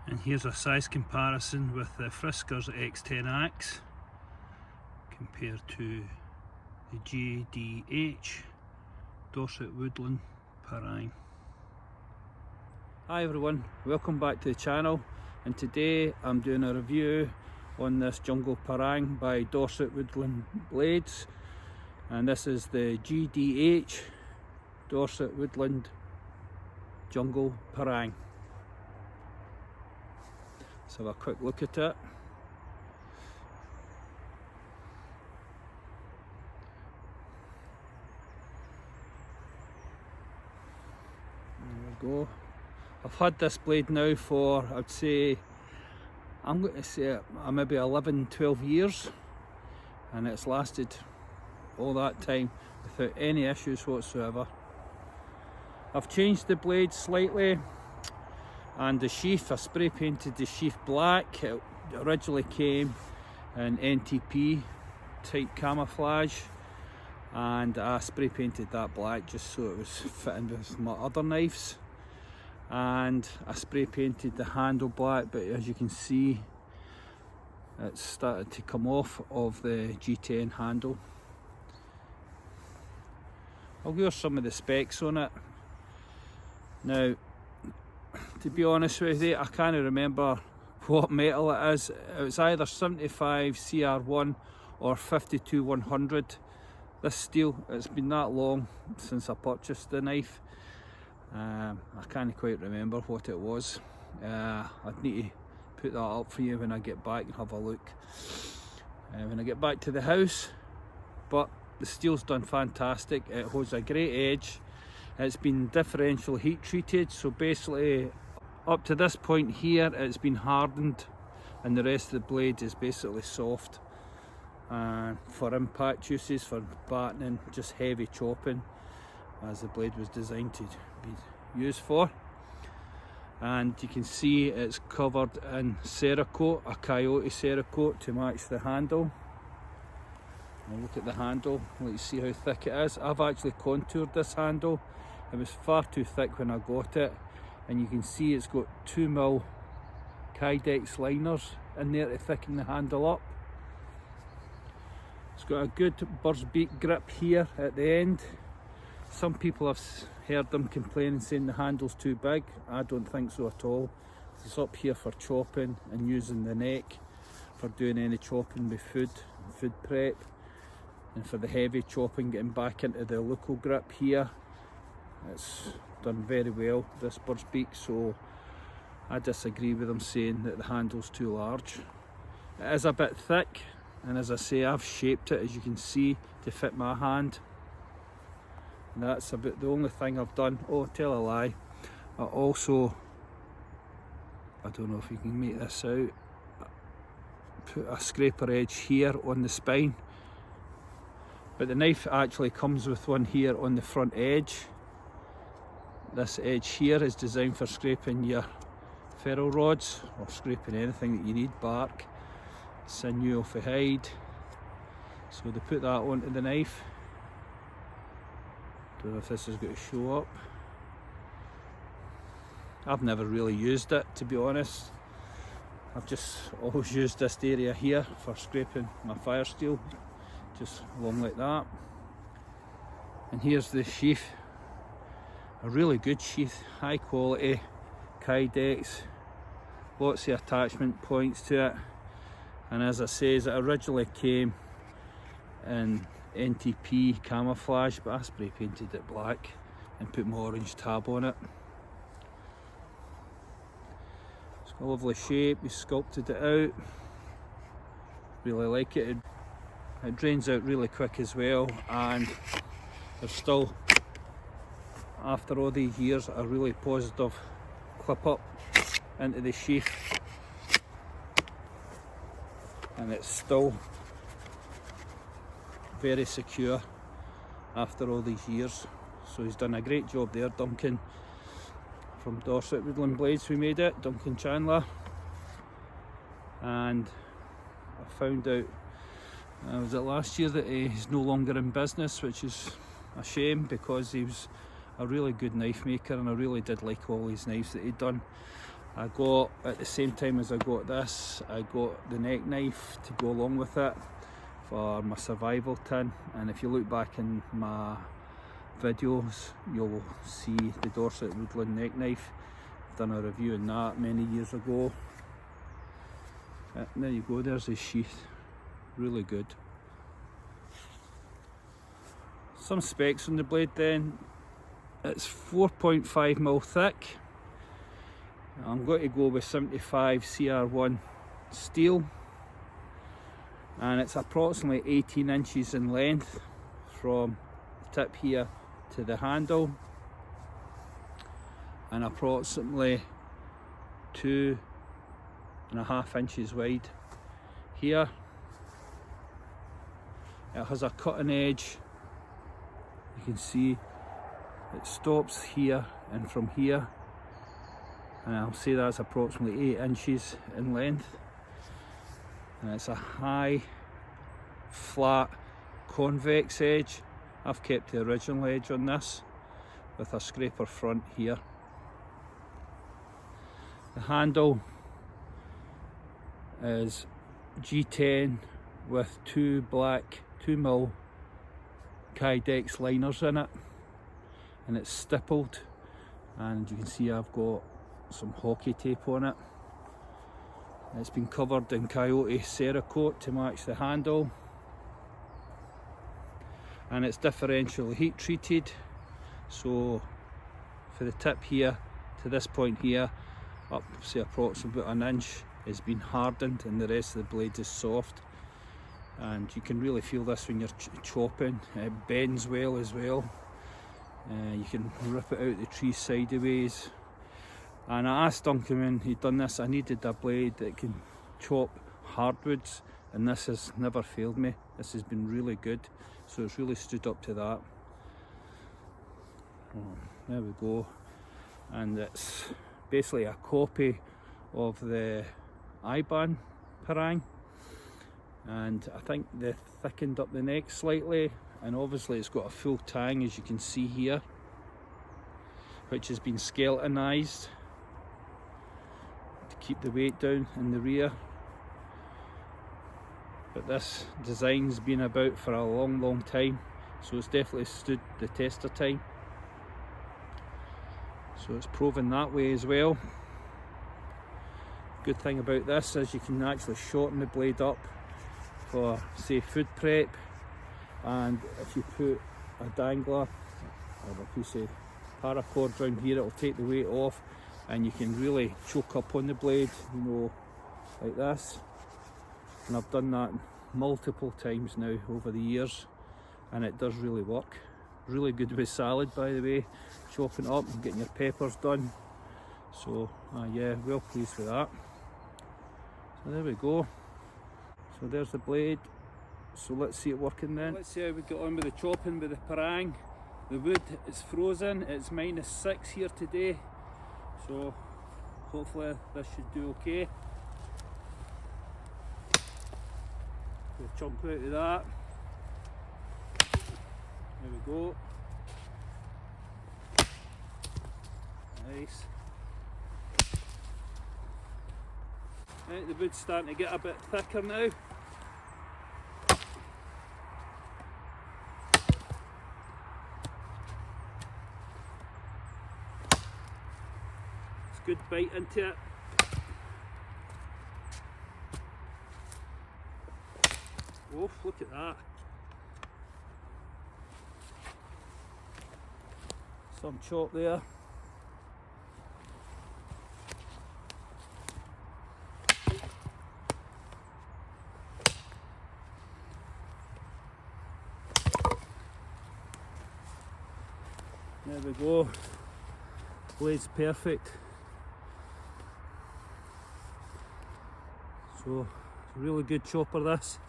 And here's a size comparison with the Frisker's X10 axe compared to the DJH Dorset Woodland Parang. Hi everyone, welcome back to the channel, and today I'm doing a review on this jungle parang by Dorset Woodland Blades, and this is the DJH Dorset Woodland Jungle Parang. Let's have a quick look at it. There we go. I've had this blade now for, I'd say, I'm going to say maybe 11-12 years, and it's lasted all that time without any issues whatsoever. I've changed the blade slightly, and the sheath, I spray painted the sheath black. It originally came in NTP type camouflage, and I spray painted that black just so it was fitting with my other knives. And I spray painted the handle black, but as you can see it's started to come off of the G10 handle. I'll give you some of the specs on it. Now, to be honest with you, I can't remember what metal it is. It was either 75 CR1 or 52 100. This steel, it's been that long since I purchased the knife. I can't quite remember what it was. I'd need to put that up for you when I get back and have a look when I get back to the house. But the steel's done fantastic. It holds a great edge. It's been differential heat treated, so basically up to this point here it's been hardened, and the rest of the blade is basically soft for impact uses, for battening, just heavy chopping, as the blade was designed to be used for. And you can see it's covered in Cerakote, a coyote Cerakote, to match the handle. Now look at the handle, let you see how thick it is. I've actually contoured this handle. It was far too thick when I got it, and you can see it's got 2mm Kydex liners in there to thicken the handle up. It's got a good bird's beak grip here at the end. Some people have heard them complaining, saying the handle's too big. I don't think so at all. It's up here for chopping and using the neck for doing any chopping with food prep, and for the heavy chopping getting back into the local grip here. It's done very well, this bird's beak, so I disagree with them saying that the handle's too large. It is a bit thick, and as I say, I've shaped it, as you can see, to fit my hand. And that's about the only thing I've done. Oh, tell a lie. I also, I don't know if you can make this out, put a scraper edge here on the spine. But the knife actually comes with one here on the front edge. This edge here is designed for scraping your ferro rods, or scraping anything that you need, bark, sinew off the hide. So they put that onto the knife. Don't know if this is going to show up. I've never really used it, to be honest. I've just always used this area here for scraping my fire steel, just along like that. And here's the sheath. A really good sheath, high quality Kydex, lots of attachment points to it. And as I say, it originally came in NTP camouflage, but I spray painted it black and put my orange tab on it. It's got a lovely shape, we sculpted it out. Really like it. It drains out really quick as well, and there's still, after all these years, a really positive clip up into the sheath, and it's still very secure after all these years. So he's done a great job there, Duncan from Dorset Woodland Blades, who made it, Duncan Chandler. And I found out, was it last year, that he's no longer in business, which is a shame, because he was a really good knife maker, and I really did like all his knives that he'd done. I got, at the same time as I got this, I got the neck knife to go along with it for my survival tin. And if you look back in my videos, you'll see the Dorset Woodland neck knife. I've done a review on that many years ago. There you go, there's the sheath, really good. Some specs on the blade then. It's 4.5mm thick. I'm going to go with 75 CR1 steel, and it's approximately 18 inches in length from the tip here to the handle, and approximately 2.5 inches wide here. It has a cutting edge. You can see it stops here, and from here, and I'll say that's approximately 8 inches in length. And it's a high, flat, convex edge. I've kept the original edge on this with a scraper front here. The handle is G10 with two black 2mm Kydex liners in it, and it's stippled, and you can see I've got some hockey tape on it. It's been covered in Coyote Cerakote to match the handle, and it's differentially heat treated. So for the tip here to this point here, up say approximately about 1 inch, has been hardened, and the rest of the blade is soft. And you can really feel this when you're chopping. It bends well as well. You can rip it out the tree sideways. And I asked Duncan when he'd done this, I needed a blade that can chop hardwoods, and this has never failed me. This has been really good, so it's really stood up to that. There we go. And it's basically a copy of the IBAN parang, and I think they thickened up the neck slightly, and obviously it's got a full tang, as you can see here, which has been skeletonized to keep the weight down in the rear. But this design's been about for a long time, so it's definitely stood the test of time. So it's proven that way as well. Good thing about this is you can actually shorten the blade up for, say, food prep, and if you put a dangler or a piece of paracord round here, it'll take the weight off, and you can really choke up on the blade, you know, like this. And I've done that multiple times now over the years, and it does really work. Really good with salad, by the way, chopping up and getting your peppers done. So yeah, well pleased with that. So there we go. So there's the blade. So let's see it working then. Let's see how we get on with the chopping with the parang. The wood is frozen, it's -6 here today, so hopefully this should do okay. We'll chunk out of that. There we go. Nice. Right, the wood's starting to get a bit thicker now. It's good bite into it. Oh, look at that. Some chop there. There we go. Blade's perfect. So, it's a really good chopper this.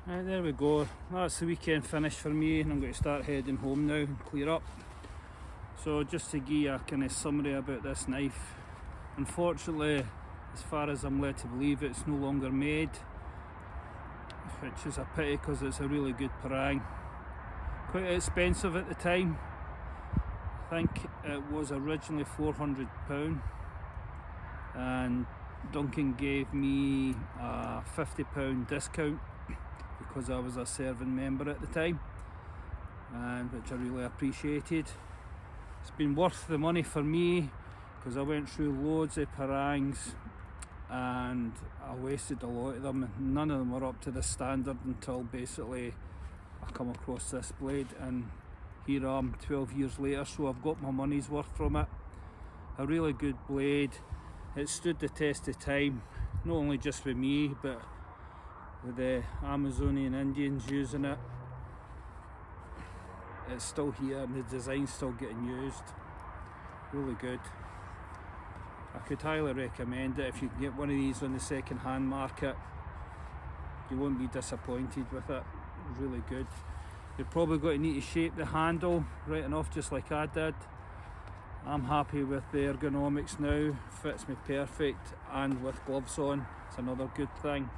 Right, there we go, that's the weekend finish for me, and I'm going to start heading home now and clear up. So just to give you a kind of summary about this knife, unfortunately, as far as I'm led to believe, it's no longer made, which is a pity because it's a really good parang. Quite expensive at the time. I think it was originally £400, and Duncan gave me a £50 discount because I was a serving member at the time, and which I really appreciated. It's been worth the money for me because I went through loads of parangs and I wasted a lot of them, and none of them were up to the standard until basically I come across this blade, and here I am 12 years later, so I've got my money's worth from it. A really good blade. It stood the test of time, not only just with me but with the Amazonian Indians using it. It's still here and the design's still getting used. Really good. I could highly recommend it. If you can get one of these on the second hand market, you won't be disappointed with it. Really good. You're probably going to need to shape the handle right enough just like I did. I'm happy with the ergonomics now, fits me perfect, and with gloves on, it's another good thing.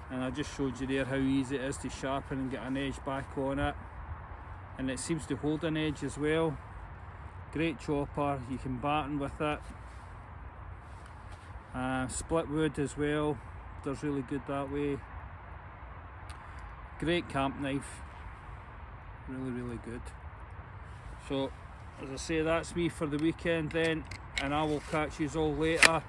And I just showed you there how easy it is to sharpen and get an edge back on it, and it seems to hold an edge as well. Great chopper, you can batten with it. Split wood as well, does really good that way. Great camp knife, really good. So as I say, that's me for the weekend then, and I will catch you all later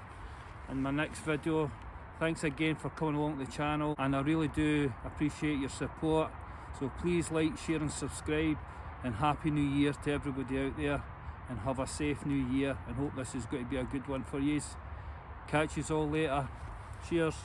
in my next video. Thanks again for coming along to the channel, and I really do appreciate your support. So please like, share and subscribe, and Happy New Year to everybody out there, and have a safe new year, and hope this is going to be a good one for you. Catch you all later. Cheers.